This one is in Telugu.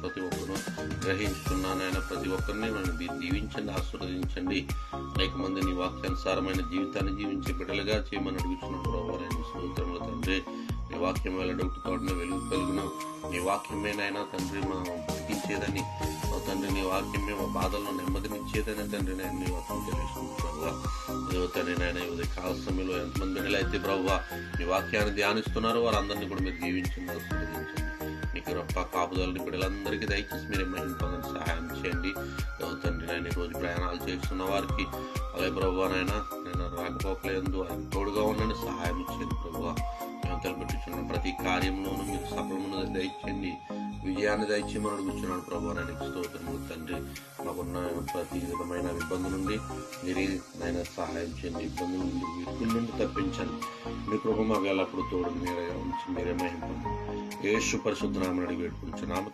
ప్రతి ఒక్కరు గ్రహించుతున్నానైనా ప్రతి ఒక్కరిని నన్ను దీవించండి, ఆశీర్వదించండి. అనేక మంది నీ వాక్యానుసారమైన జీవితాన్ని జీవించే బిడ్డలుగా చేయమని అడుగుతున్నాను ప్రభావ. నేను స్తోత్రములు తండ్రి. నీ వాక్యం వెల్లడొట్టు తోటనే వెలుగు కలుగును. నీ వాక్యమేనైనా తండ్రి మా బ్రతికించేదని, తండ్రి నీ వాక్యమే మా బాధల్లో నెమ్మదినిచ్చేదని తండ్రి నేను నీ వాక్యం తెలుసుకుంటున్నాను ప్రభావ. తండ్రి నాయన కాల సమయంలో ఎంతమంది బిడ్డలైతే ప్రభావ నీ వాక్యాన్ని ధ్యానిస్తున్నారో వారందరినీ కూడా మీరు జీవించండి, ఆశీర్వదించండి. నీ కృప కాపుదలని బిడ్డలందరికీ దయచేసి మీరే మహిమ పొందని సహాయం చేయండి. తండ్రి నాయన రోజు ప్రయాణాలు చేస్తున్న వారికి అలాగే ప్రభావ నాయన నేను రాకపోకలేదు వారికి తోడుగా ఉండండి, సహాయం చేయండి ప్రభావ. మేము తలపెట్టుచున్న ప్రతి కార్యంలోనూ మీరు సఫలమును దయచేయండి, విజయాన్ని దయచేయమని అడుగుతున్నాను ప్రభావ. నేను స్తోత్రములు తండ్రి. మాకున్న ప్రతి విధమైన ఇబ్బంది నుండి మీరే నాయన సహాయం చేయండి, ఇబ్బందుల నుండి వీటి నుండి తప్పించండి. మీ కృప మాకు ఎల్లప్పుడూ తోడు మీరే ఉంచి మీరే మహిమ పొందండి. యేసు పరిశుద్ధ నామమున అడిగి వేడుకుంటున్నాము.